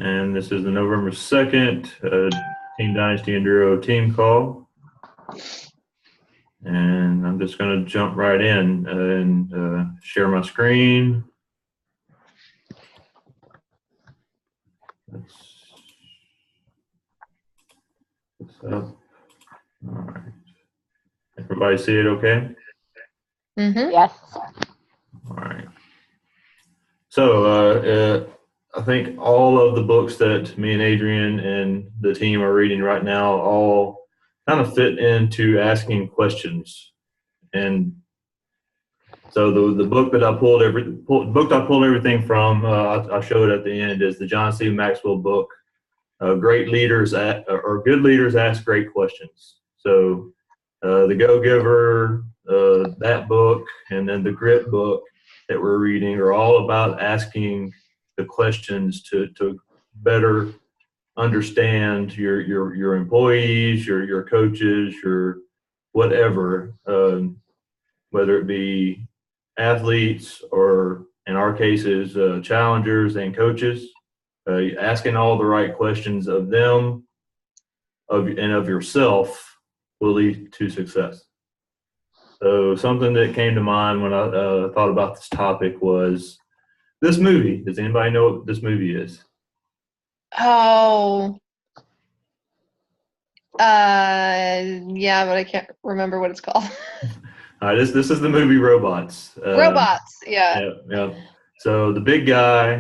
And this is the November 2nd Team Dynasty Enduro team call. And I'm just going to jump right in and share my screen. Let's put this up. All right. Everybody see it okay? Mm-hmm. Yes. All right. So I think all of the books that me and Adrian and the team are reading right now all kind of fit into asking questions. And so the book that I pulled everything from, I'll show it at the end, is the John C. Maxwell book. Great leaders or good leaders ask great questions. So the Go Giver, that book, and then the Grit book that we're reading are all about asking the questions to better understand your employees, your coaches, your whatever, whether it be athletes or in our cases challengers and coaches. Asking all the right questions of them and of yourself will lead to success. So something that came to mind when I thought about this topic was this movie. Does anybody know what this movie is? Oh, yeah, but I can't remember what it's called. All right, this is the movie Robots. Robots, yeah. Yeah. So the big guy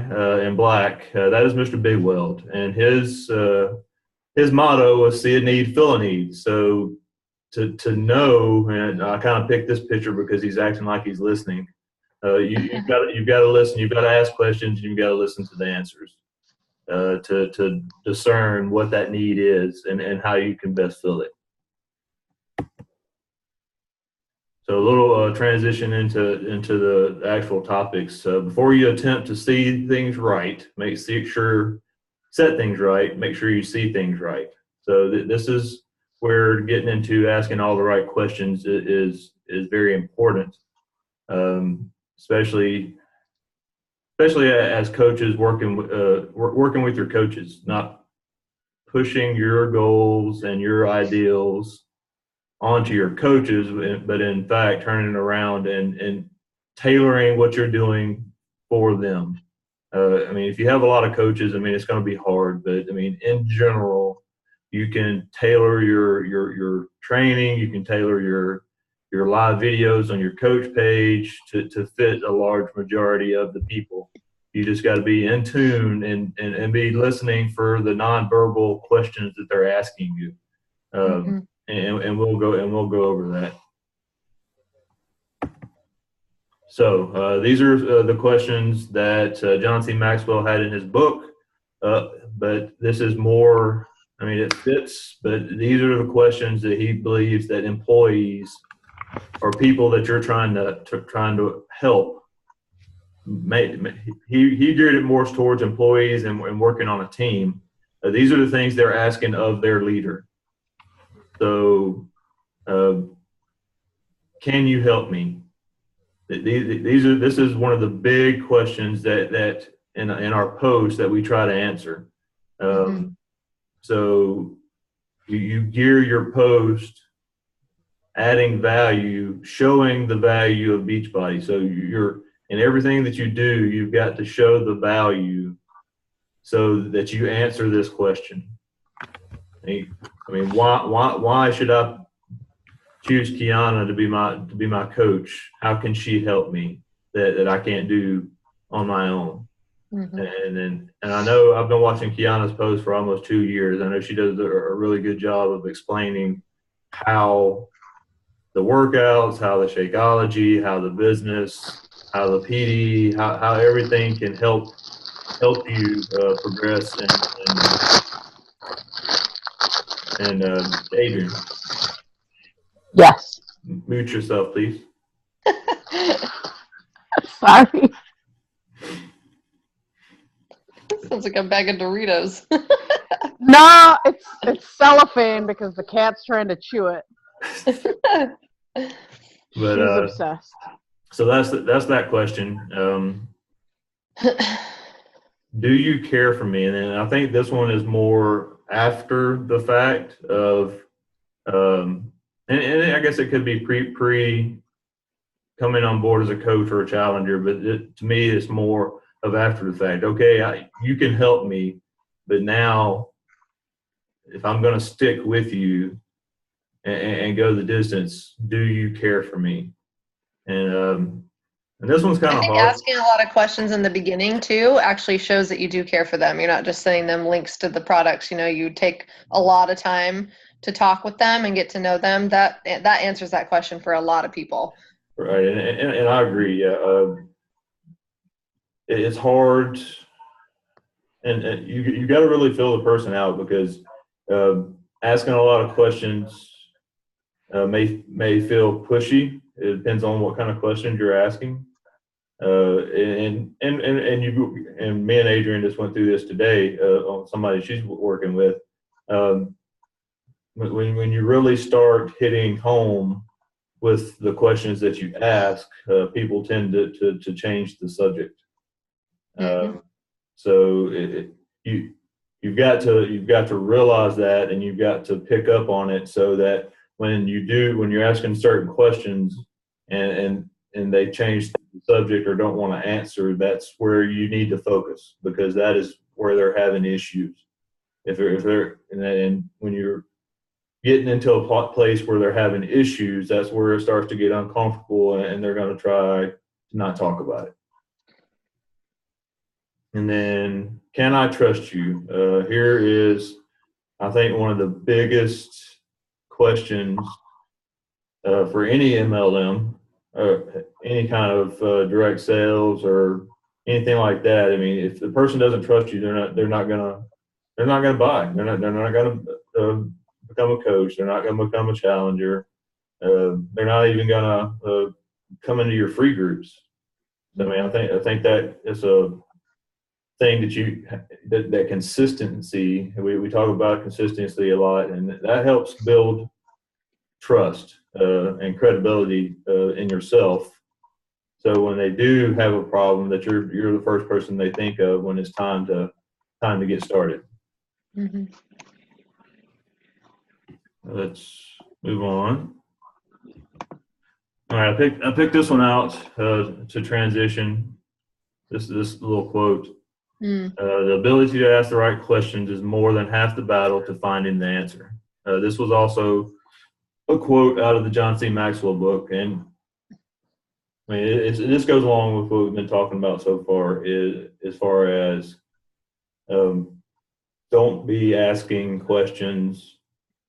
in black, that is Mr. Big Weld, and his motto was "See a need, fill a need." So to know, and I kind of picked this picture because he's acting like he's listening. You've got to listen. You've got to ask questions. And you've got to listen to the answers to discern what that need is and how you can best fill it. So a little transition into the actual topics. Before you attempt to see things right, set things right, make sure you see things right. So this is where getting into asking all the right questions is very important, especially as coaches working with your coaches, not pushing your goals and your ideals onto your coaches, but in fact turning around and tailoring what you're doing for them. I mean, if you have a lot of coaches, I mean, it's going to be hard, but I mean, in general, you can tailor your training, you can tailor your live videos on your coach page to fit a large majority of the people. You just got to be in tune and be listening for the nonverbal questions that they're asking you. And we'll go over that. So these are the questions that John C. Maxwell had in his book, but this is more. I mean, it fits, but these are the questions that he believes that employees or people that you're trying to help. He geared it more towards employees and working on a team. These are the things they're asking of their leader. So, can you help me? This is one of the big questions that in our post that we try to answer. So you gear your post adding value, showing the value of Beachbody. So in everything that you do, you've got to show the value so that you answer this question. I mean, why should I choose Kiana to be my coach? How can she help me that I can't do on my own? And I know I've been watching Kiana's post for almost 2 years. I know she does a really good job of explaining how the workouts, how the Shakeology, how the business, how the PD, how everything can help you progress. And Adrian. Yes. Mute yourself, please. Sorry. Sounds like a bag of Doritos. No, it's cellophane because the cat's trying to chew it. But she's obsessed. So that's that question. do you care for me? And then I think this one is more after the fact of, and I guess it could be pre coming on board as a coach or a challenger, but to me, it's more of after the fact. Okay, you can help me, but now if I'm going to stick with you and go the distance, do you care for me? And this one's kind I of think hard. asking a lot of questions in the beginning too actually shows that you do care for them. You're not just sending them links to the products. You take a lot of time to talk with them and get to know them. That answers that question for a lot of people. Right, and I agree. Yeah, it's hard, and you got to really fill the person out because asking a lot of questions may feel pushy. It depends on what kind of questions you're asking. And me and Adrian just went through this today on somebody she's working with. Um, when you really start hitting home with the questions that you ask, people tend to change the subject. So you've got to realize that, and you've got to pick up on it so that when you're asking certain questions and they change the subject or don't want to answer, that's where you need to focus, because that is where they're having issues. If they're and when you're getting into a place where they're having issues, that's where it starts to get uncomfortable, and they're going to try to not talk about it. And then, can I trust you? Here is, I think, one of the biggest questions for any MLM, any kind of direct sales or anything like that. I mean, if the person doesn't trust you, they're not gonna buy. They're not gonna become a coach. They're not gonna become a challenger. They're not even gonna come into your free groups. I mean, I think that it's a thing that consistency. We talk about consistency a lot, and that helps build trust and credibility in yourself. So when they do have a problem, that you're the first person they think of when it's time to get started. Mm-hmm. Let's move on. All right, I picked this one out to transition. This little quote. The ability to ask the right questions is more than half the battle to finding the answer. This was also a quote out of the John C. Maxwell book, and I mean this goes along with what we've been talking about so far. As far as don't be asking questions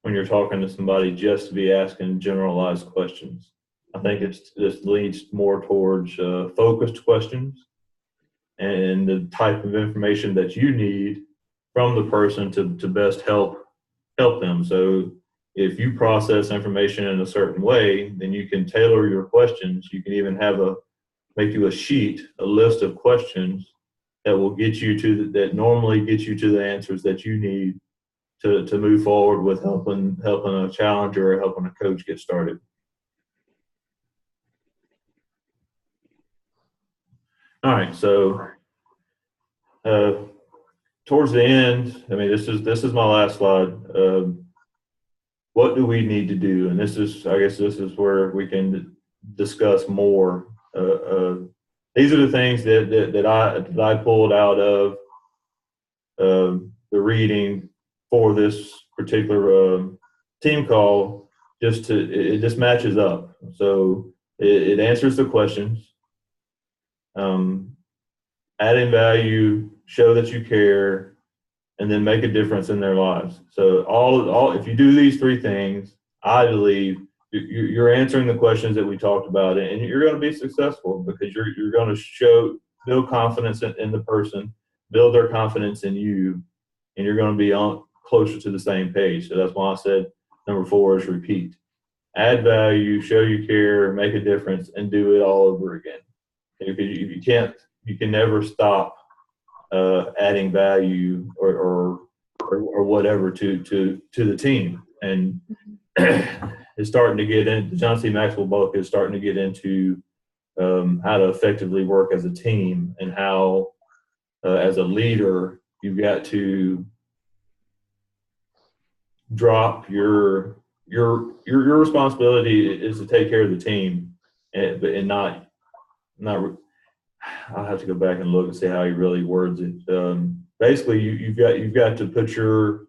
when you're talking to somebody just to be asking generalized questions. I think this leads more towards focused questions and the type of information that you need from the person to best help them. So if you process information in a certain way, then you can tailor your questions. You can even make you a sheet, a list of questions that will get you that normally get you to the answers that you need to move forward with helping a challenger or helping a coach get started. All right, so towards the end, I mean, this is my last slide. What do we need to do? And I guess this is where we can discuss more. These are the things that I pulled out of the reading for this particular team call. It just matches up. So it answers the questions. Adding value, show that you care, and then make a difference in their lives. So if you do these three things, I believe you're answering the questions that we talked about, and you're going to be successful because you're going to build confidence in the person, build their confidence in you, and you're going to be closer to the same page. So that's why I said number 4 is repeat. Add value, show you care, make a difference, and do it all over again. You can never stop adding value or whatever to the team. And it's starting to get in. The John C. Maxwell book is starting to get into how to effectively work as a team and how as a leader, you've got to drop your responsibility is to take care of the team, and not. I'll have to go back and look and see how he really words it. Basically, you've got to put your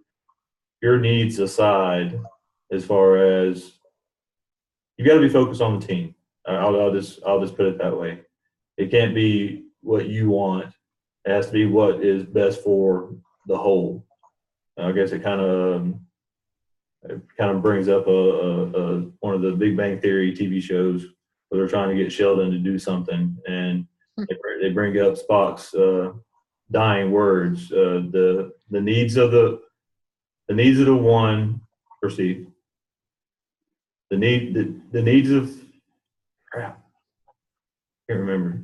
needs aside, as far as you got to be focused on the team. I'll just put it that way. It can't be what you want. It has to be what is best for the whole. I guess it kind of brings up a one of the Big Bang Theory TV shows where they're trying to get Sheldon to do something, and they bring up Spock's dying words. The needs of the one. Proceed. The needs of crap. Can't remember.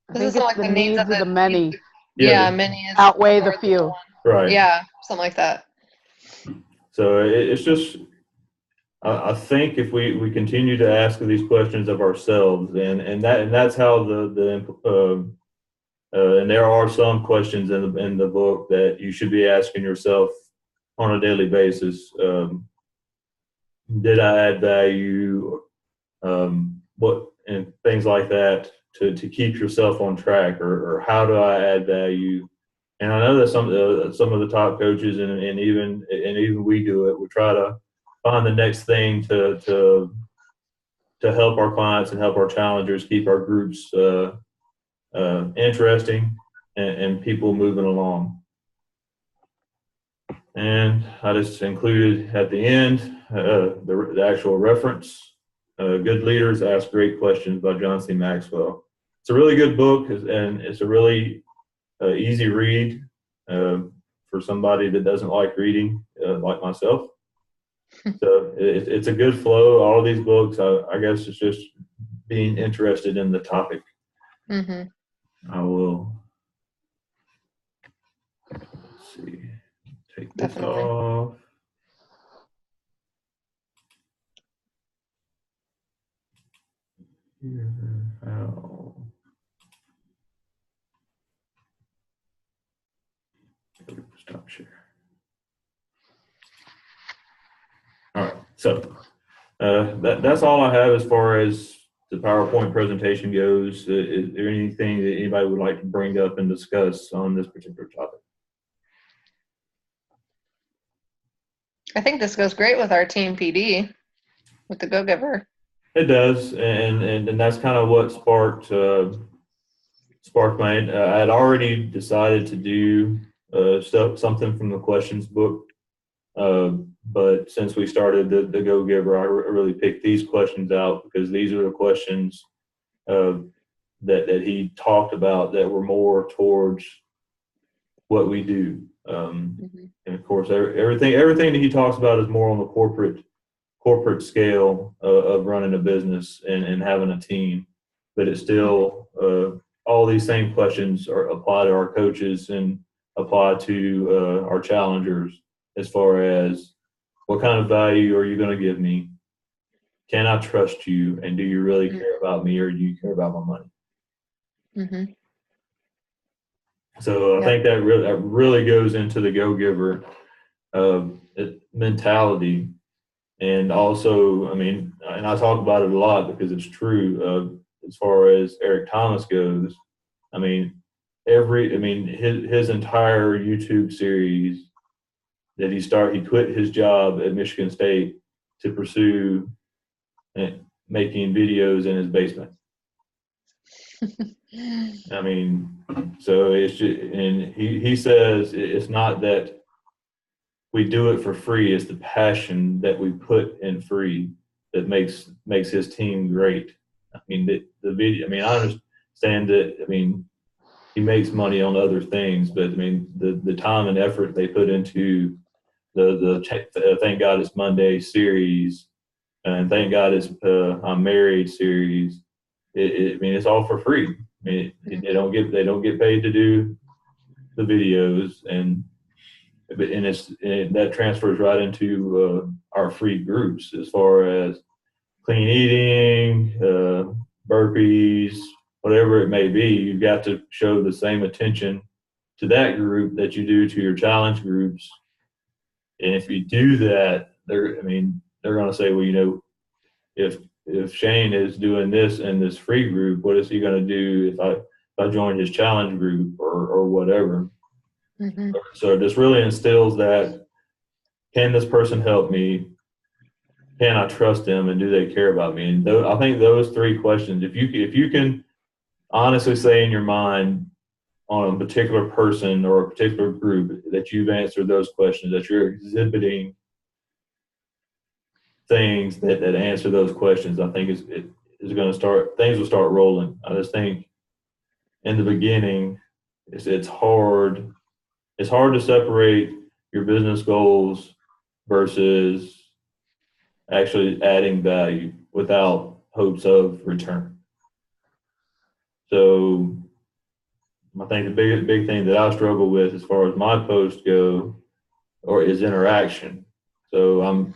I think it's the needs of the many Yeah, many is outweigh the more than few. one. Right. Yeah, something like that. So it's just, I think if we continue to ask these questions of ourselves, and that's how and there are some questions in the book that you should be asking yourself on a daily basis. Did I add value? What, and things like that to keep yourself on track, or how do I add value? And I know that some of the top coaches and even we do it. We try to find the next thing to help our clients and help our challengers keep our groups interesting and people moving along. And I just included at the end the actual reference. Good Leaders Ask Great Questions by John C. Maxwell. It's a really good book, and it's a really easy read for somebody that doesn't like reading, like myself. So it's a good flow. All of these books, I guess it's just being interested in the topic. Mm-hmm. I will, let's see, take this Definitely. off. Here, how? Stop share. All right, so that's all I have as far as the PowerPoint presentation goes. Is there anything that anybody would like to bring up and discuss on this particular topic? I think this goes great with our team PD, with the Go Giver. It does, and that's kind of what sparked my. I had already decided to do something from the questions book, but since we started the Go Giver, I really picked these questions out because these are the questions that he talked about that were more towards what we do. And of course, everything that he talks about is more on the corporate scale of running a business and having a team, but it's still all these same questions apply to our coaches and apply to our challengers, as far as what kind of value are you going to give me? Can I trust you? And do you really care about me, or do you care about my money? Mm-hmm. So I think that really goes into the Go Giver mentality. And also, I mean, and I talk about it a lot because it's true. As far as Eric Thomas goes, I mean, his entire YouTube series that he quit his job at Michigan State to pursue making videos in his basement. I mean, so it's just, and he says it's not that we do it for free, it's the passion that we put in free that makes his team great. I mean, the video, I mean, I understand that, I mean, he makes money on other things, but I mean, the time and effort they put into the Thank God It's Monday series, and Thank God It's I'm Married series. I mean, it's all for free. I mean, they don't get paid to do the videos, and that transfers right into our free groups as far as clean eating, burpees, whatever it may be, you've got to show the same attention to that group that you do to your challenge groups. And if you do that, they're going to say, well, if Shane is doing this in this free group, what is he going to do if I join his challenge group or whatever? Mm-hmm. So this really instills that, can this person help me? Can I trust them, and do they care about me? And I think those three questions, if you can honestly say in your mind on a particular person or a particular group that you've answered those questions, that you're exhibiting things that answer those questions, I think it is going to start, things will start rolling. I just think in the beginning, it's hard. It's hard to separate your business goals versus actually adding value without hopes of return. So I think the big thing that I struggle with as far as my posts go, is interaction. So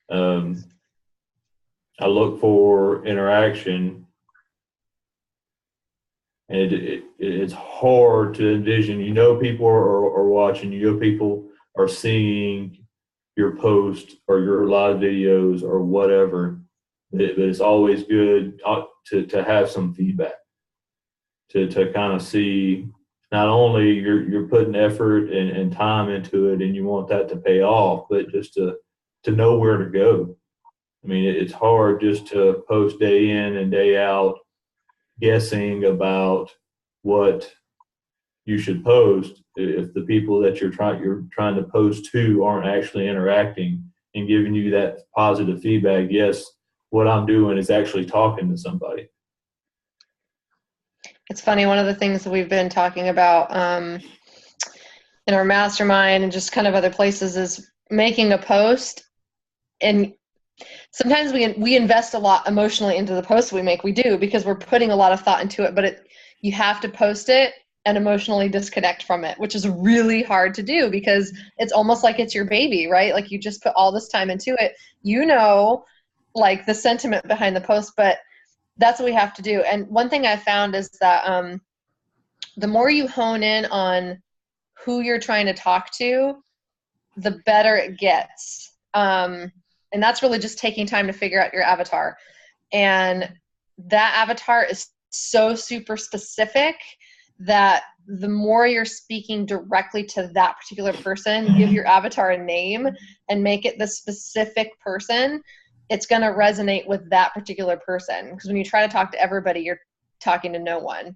I look for interaction, and it's hard to envision. People are watching. People are seeing your post or your live videos or whatever. But it's always good to have some feedback, to kind of see not only you're putting effort and time into it, and you want that to pay off, but just to know where to go. It's hard just to post day in and day out, guessing about what you should post if the people that you're trying to post to aren't actually interacting and giving you that positive feedback. Yes, what I'm doing is actually talking to somebody. It's funny, one of the things that we've been talking about in our mastermind and just kind of other places is making a post. And sometimes we invest a lot emotionally into the posts we make. We do, because we're putting a lot of thought into it, but you have to post it and emotionally disconnect from it, which is really hard to do because it's almost like it's your baby, right? Like you just put all this time into it, like the sentiment behind the post, but that's what we have to do. And one thing I found is that the more you hone in on who you're trying to talk to, the better it gets. And that's really just taking time to figure out your avatar. And that avatar is so super specific that the more you're speaking directly to that particular person, give your avatar a name and make it the specific person, it's going to resonate with that particular person. Because when you try to talk to everybody, you're talking to no one,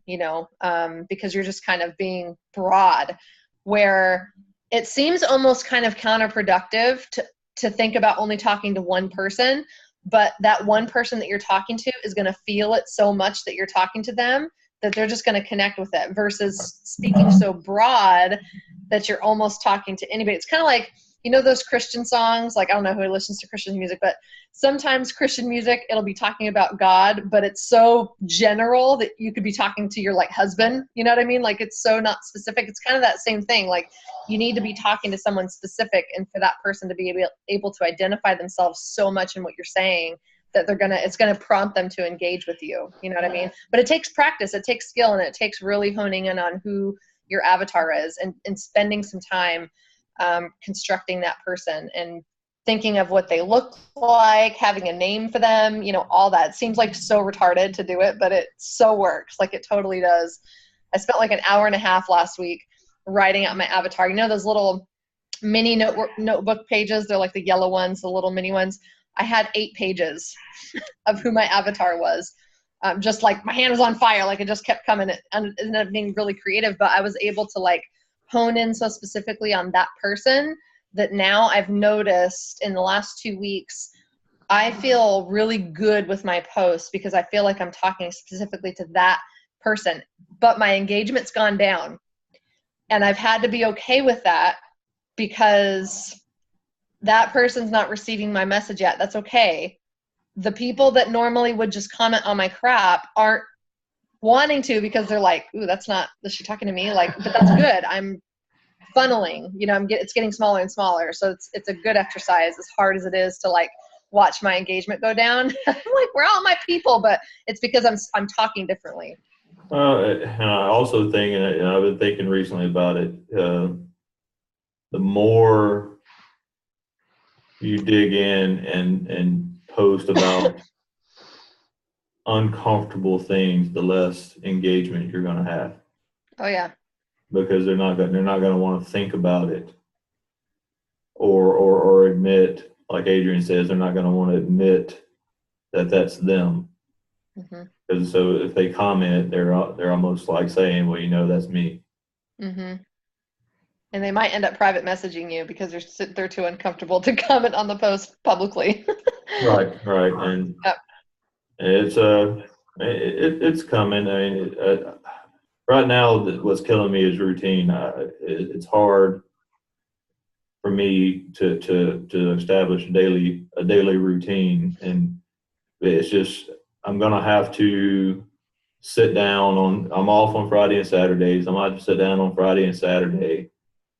because you're just kind of being broad, where it seems almost kind of counterproductive to think about only talking to one person, but that one person that you're talking to is going to feel it so much that you're talking to them that they're just going to connect with it, versus speaking so broad that you're almost talking to anybody. It's kind of like, those Christian songs, like I don't know who listens to Christian music, but sometimes Christian music, it'll be talking about God, but it's so general that you could be talking to your husband, you know what I mean? Like it's so not specific. It's kind of that same thing. Like you need to be talking to someone specific, and for that person to be able to identify themselves so much in what you're saying that it's going to prompt them to engage with you. You know what I mean? But it takes practice, it takes skill, and it takes really honing in on who your avatar is and spending some time constructing that person and thinking of what they look like, having a name for them, all that. It seems like so retarded to do it, but it so works. Like it totally does. I spent like an hour and a half last week writing out my avatar. Those little mini notebook pages? They're like the yellow ones, the little mini ones. I had 8 pages of who my avatar was. Just like my hand was on fire. Like it just kept coming. It ended up being really creative, but I was able to hone in so specifically on that person that now I've noticed in the last 2 weeks, I feel really good with my posts because I feel like I'm talking specifically to that person, but my engagement's gone down. And I've had to be okay with that because that person's not receiving my message yet. That's okay. The people that normally would just comment on my crap aren't wanting to because they're like, ooh, is she talking to me? But that's good. I'm funneling, it's getting smaller and smaller. So it's a good exercise, as hard as it is to watch my engagement go down. I'm like, where are all my people? But it's because I'm talking differently. And I also think, and I've been thinking recently about it, the more you dig in and post about uncomfortable things, the less engagement you're going to have. Oh yeah. Because they're not going to want to think about it or admit, like Adrian says, they're not going to want to admit that that's them. Mm-hmm. Because so if they comment, they're almost like saying, well, that's me. Mm-hmm. And they might end up private messaging you because they're too uncomfortable to comment on the post publicly. Right, and yep. It's coming. I mean, right now, what's killing me is routine. It's hard for me to establish a daily routine, and it's just I'm gonna have to sit down I'm off on Friday and Saturdays. I'm gonna have to sit down on Friday and Saturday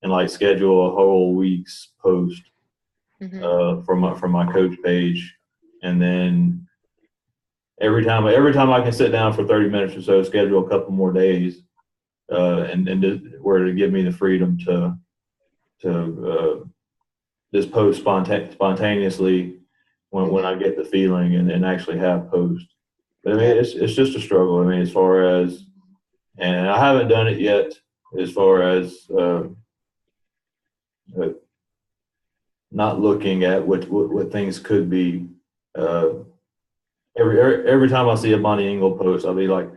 and like schedule a whole week's post from my coach page, and then every time I can sit down for 30 minutes or so, schedule a couple more days, and where to give me the freedom to just post spontaneously when I get the feeling and actually have post. But I mean, it's just a struggle. I mean, as far as, and I haven't done it yet, as far as not looking at what things could be. Every time I see a Bonnie Engel post, I'll be like,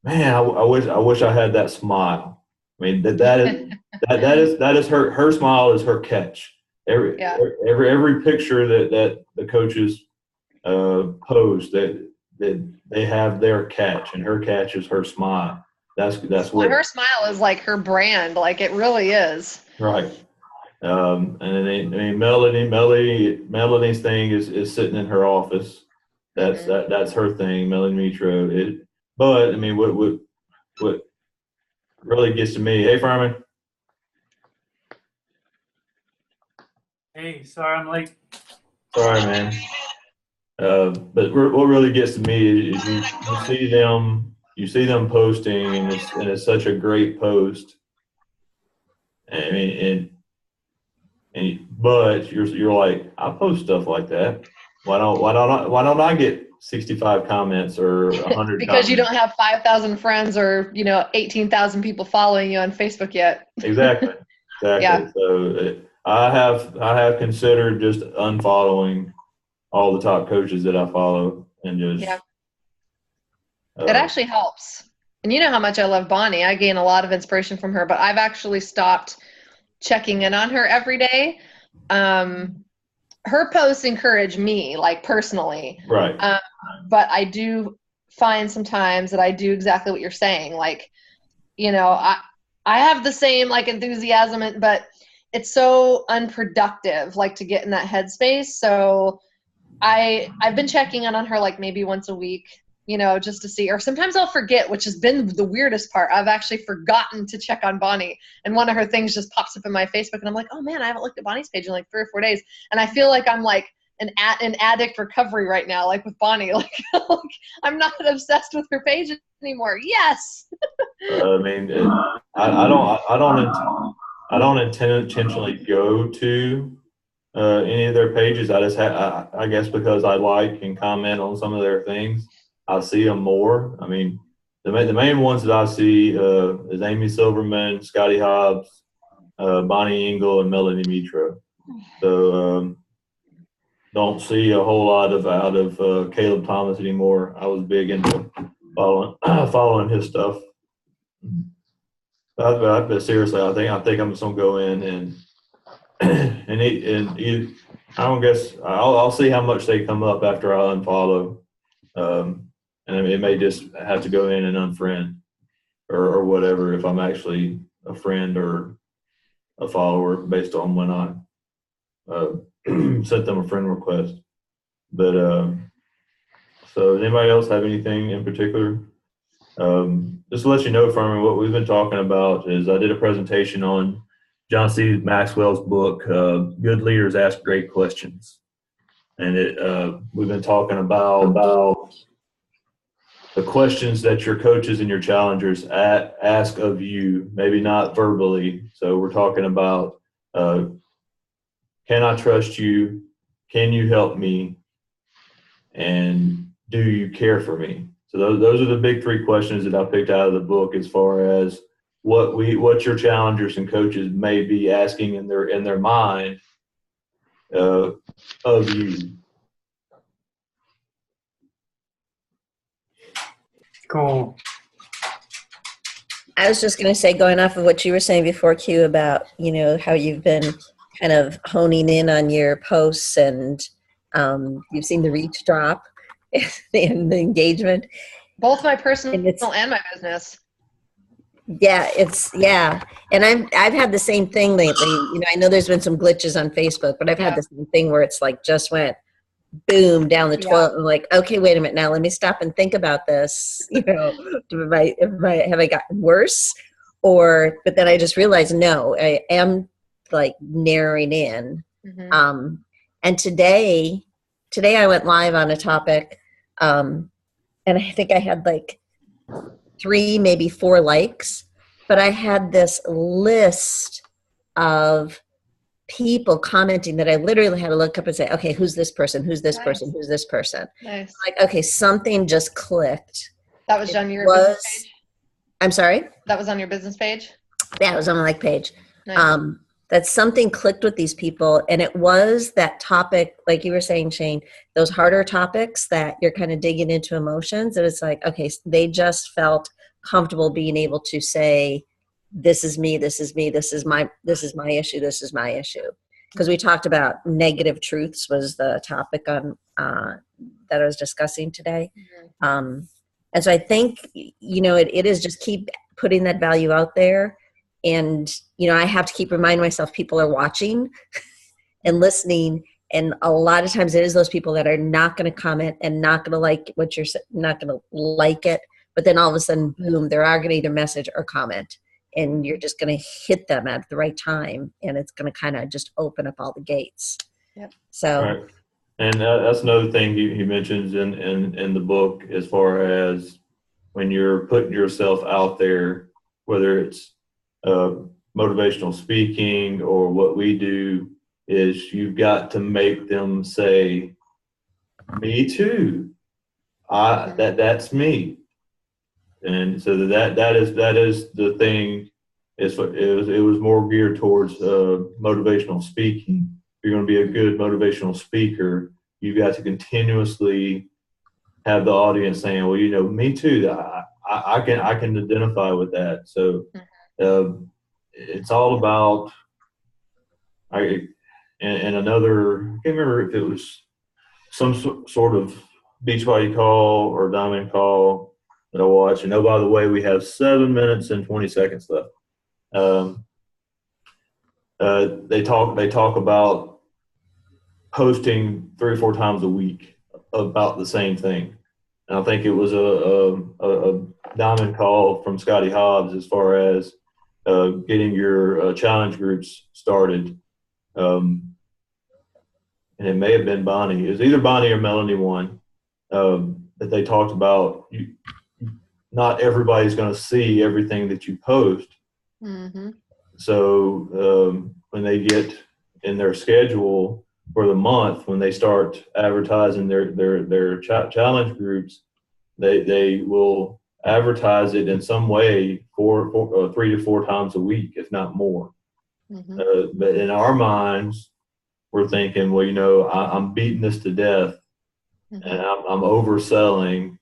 man, I wish I had that smile. I mean, that is her smile is her catch. Every picture that the coaches post, that they have their catch, and her catch is her smile. That's what her smile is like her brand. Like it really is. Right. And then I mean, Melanie's thing is sitting in her office. That's her thing, Melanie Mitro. But I mean, what really gets to me? Hey, Furman. Hey, sorry I'm late. Sorry, man. But what really gets to me is you see them posting, and it's such a great post. I mean, but you're like, I post stuff like that. Why don't I get 65 comments or 100 because comments? You don't have 5,000 friends or 18,000 people following you on Facebook yet. Exactly. Yeah. So I have considered just unfollowing all the top coaches that I follow and just. It actually helps. And you know how much I love Bonnie. I gain a lot of inspiration from her, but I've actually stopped checking in on her every day. Her posts encourage me, like personally. Right. But I do find sometimes that I do exactly what you're saying. Like, I have the same like enthusiasm, but it's so unproductive, like to get in that headspace. So I've been checking in on her like maybe once a week, just to see, or sometimes I'll forget, which has been the weirdest part. I've actually forgotten to check on Bonnie, and one of her things just pops up in my Facebook, and I'm like, oh man, I haven't looked at Bonnie's page in like 3 or 4 days. And I feel like I'm like an addict recovery right now, like with Bonnie, like I'm not obsessed with her page anymore. Yes. I mean, I don't intentionally go to any of their pages. I just I guess because I like and comment on some of their things, I see them more. I mean, the main ones that I see is Amy Silverman, Scotty Hobbs, Bonnie Engel, and Melanie Mitro. So don't see a whole lot out of Caleb Thomas anymore. I was big into following his stuff. But seriously, I think I'm just gonna go in and I don't guess I'll see how much they come up after I unfollow. And I mean, it may just have to go in and unfriend or whatever if I'm actually a friend or a follower based on when I sent them a friend request. But so does anybody else have anything in particular? Just to let you know, Furman, what we've been talking about is I did a presentation on John C. Maxwell's book, Good Leaders Ask Great Questions. And we've been talking about the questions that your coaches and your challengers ask of you, maybe not verbally. So we're talking about, can I trust you? Can you help me? And do you care for me? So those are the big three questions that I picked out of the book as far as what your challengers and coaches may be asking in their mind of you. Cool. I was just going to say, going off of what you were saying before, Q, about, how you've been kind of honing in on your posts, and you've seen the reach drop and the engagement. Both my personal And and my business. Yeah. And I've had the same thing lately. I know there's been some glitches on Facebook, but I've had the same thing where it's like just went boom down the toilet. I'm like, okay, wait a minute, now let me stop and think about this. Have I gotten worse? But then I just realized, no, I am like narrowing in. Mm-hmm. And today I went live on a topic, and I think I had like 3, maybe 4 likes, but I had this list of people commenting that I literally had to look up and say, okay, who's this person? Who's this person? Who's this person? Nice. Like, okay, something just clicked. That was on your business page? I'm sorry? That was on your business page? Yeah, it was on my page. Nice. That something clicked with these people, and it was that topic, like you were saying, Shane, those harder topics that you're kind of digging into emotions, and it's like, okay, they just felt comfortable being able to say, this is me, this is me, this is my issue, this is my issue. Because we talked about negative truths was the topic on that I was discussing today. Mm-hmm. And so I think, it is just keep putting that value out there. And, I have to keep reminding myself people are watching and listening. And a lot of times it is those people that are not going to comment and not going to like what you're saying, not going to like it. But then all of a sudden, boom, they're going to either message or comment. And you're just going to hit them at the right time. And it's going to kind of just open up all the gates. Yep. So. Right. And that's another thing he mentions in the book, as far as when you're putting yourself out there, whether it's motivational speaking or what we do, is you've got to make them say, me too. That's me. And so that is the thing. It was more geared towards motivational speaking. If you're going to be a good motivational speaker, you've got to continuously have the audience saying, well, me too. I can identify with that. So it's all about, and another, I can't remember if it was some sort of Beachbody call or Diamond call that I watched. And by the way, we have 7 minutes and 20 seconds left. They talk about posting 3 or 4 times a week about the same thing. And I think it was a diamond call from Scotty Hobbs as far as getting your challenge groups started. And it may have been Bonnie. It was either Bonnie or Melanie one that they talked about. Not everybody's going to see everything that you post. Mm-hmm. So when they get in their schedule for the month, when they start advertising their challenge groups, they will advertise it in some way 3 to 4 times a week, if not more. Mm-hmm. But in our minds, we're thinking, I'm beating this to death, Mm-hmm. and I'm overselling,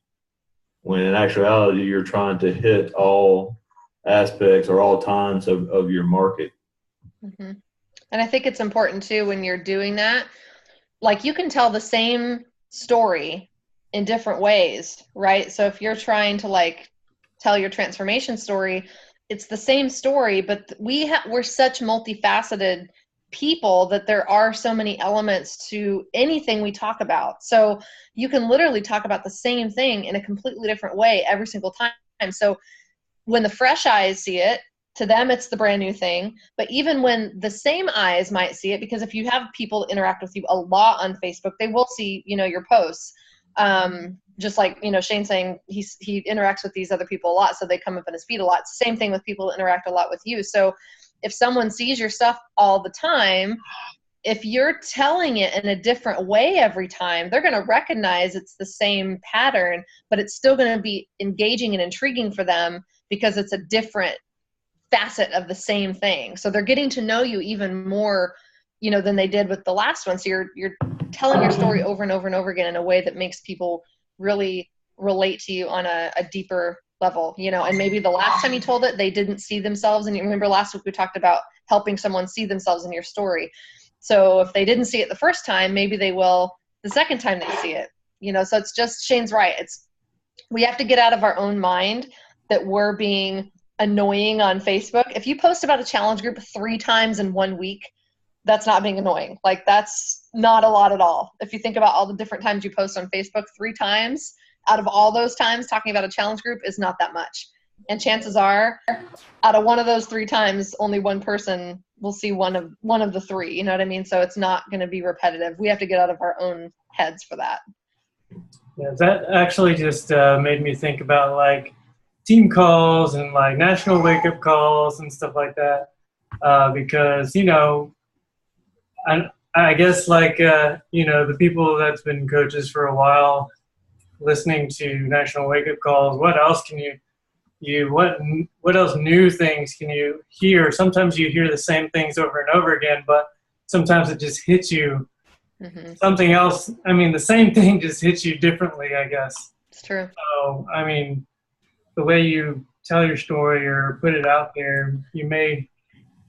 when in actuality you're trying to hit all aspects or all times of your market. Mm-hmm. And I think it's important too, when you're doing that, like, you can tell the same story in different ways, right? So if you're trying to tell your transformation story, it's the same story, but we're such multifaceted people that there are so many elements to anything we talk about. So you can literally talk about the same thing in a completely different way every single time. So when the fresh eyes see it, to them it's the brand new thing. But even when the same eyes might see it, because if you have people interact with you a lot on Facebook, they will see, you know, your posts. Just like, you know, Shane saying he interacts with these other people a lot, so they come up in his feed a lot. Same thing with people that interact a lot with you. So if someone sees your stuff all the time, if you're telling it in a different way every time, they're going to recognize it's the same pattern, but it's still going to be engaging and intriguing for them because it's a different facet of the same thing. So they're getting to know you even more, you know, than they did with the last one. So you're telling your story over and over and over again in a way that makes people really relate to you on a deeper level, you know. And maybe the last time you told it, they didn't see themselves. And you remember last week we talked about helping someone see themselves in your story. So if they didn't see it the first time, maybe they will the second time they see it, you know. So it's just, Shane's right. We have to get out of our own mind that we're being annoying on Facebook. If you post about a challenge group 3 times in 1 week, that's not being annoying. Like, that's not a lot at all. If you think about all the different times you post on Facebook, 3 times out of all those times talking about a challenge group is not that much. And chances are, out of one of those 3 times, only one person will see one of the 3. You know what I mean? So it's not going to be repetitive. We have to get out of our own heads for that. Yeah, that actually just made me think about like team calls and like national wake-up calls and stuff like that, because, you know, I guess like, you know, the people that's been coaches for a while listening to national wake-up calls, what else can what else new things can you hear? Sometimes you hear the same things over and over again, but sometimes it just hits you. Mm-hmm. Something else, I mean, the same thing just hits you differently, I guess. It's true. So, I mean, the way you tell your story or put it out there, you may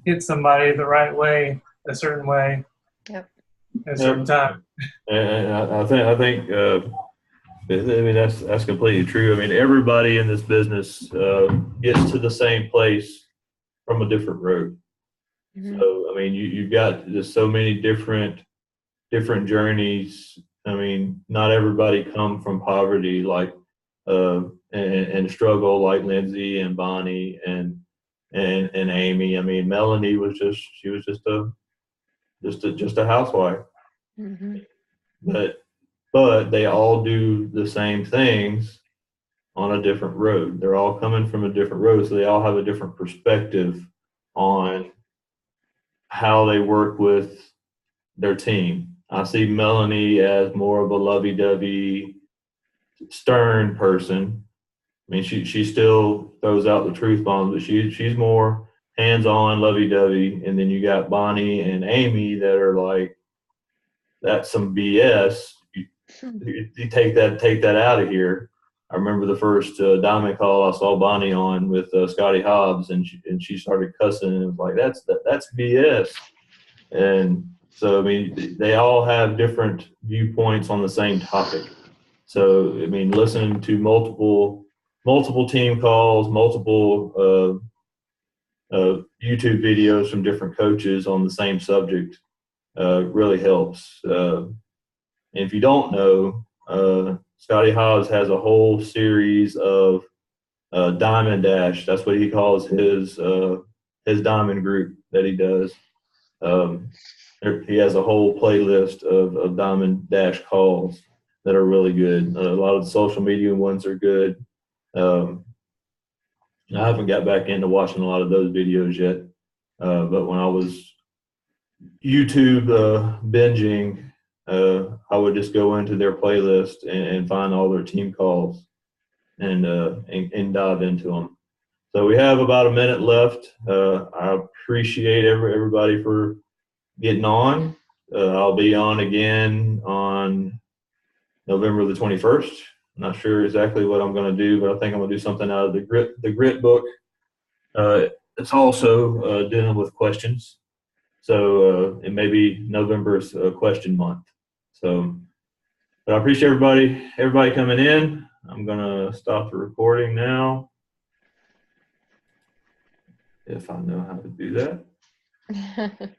hit somebody the right way, a certain way, Yep. at a certain time. And I think I mean, that's completely true. I mean, everybody in this business gets to the same place from a different road. Mm-hmm. So, I mean, you've got just so many different journeys. I mean, not everybody come from poverty like and struggle like Lindsay and Bonnie and Amy. I mean, Melanie was just a housewife. Mm-hmm. But they all do the same things on a different road. They're all coming from a different road, so they all have a different perspective on how they work with their team. I see Melanie as more of a lovey-dovey, stern person. I mean, she still throws out the truth bombs, but she's more hands-on, lovey-dovey. And then you got Bonnie and Amy that are like, that's some BS. You take that out of here. I remember the first diamond call I saw Bonnie on with Scotty Hobbs, and she started cussing, and it was like, that's BS. And so, I mean, they all have different viewpoints on the same topic. So, I mean, listening to multiple team calls, multiple YouTube videos from different coaches on the same subject really helps. And if you don't know, Scotty Hobbs has a whole series of Diamond Dash. That's what he calls his diamond group that he does. He has a whole playlist of Diamond Dash calls that are really good. A lot of the social media ones are good. I haven't got back into watching a lot of those videos yet. But when I was YouTube binging, I would just go into their playlist and find all their team calls and dive into them. So we have about a minute left. I appreciate everybody for getting on. I'll be on again on November the 21st. I'm not sure exactly what I'm going to do, but I think I'm going to do something out of the grit book. It's also dealing with questions. So it may be November's question month. So, but I appreciate everybody coming in. I'm gonna stop the recording now, if I know how to do that.